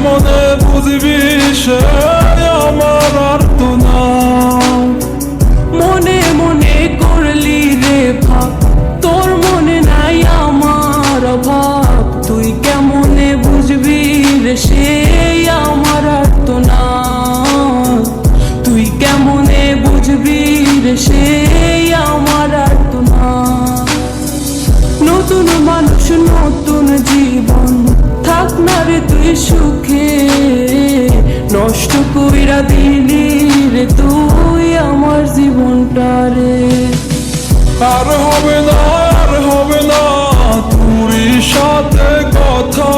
কেমনে বুঝবি সে আমার আর্তনা। মনে মনে করলি রে ভাব, তোর মনে নাই আমার অভাব। তুই কেমনে বুঝবি রে সে আমার আর্তনা। তুই কেমনে বুঝবি রে সে আমার আর্তনা। নতুন মানুষ নতুন জীবন, থাক না রে তুই সুখে। নষ্ট কইরা দিলি রে তুই আমার জীবনটা রে। আর হবে না, আর হবে না তোর সাথে কথা।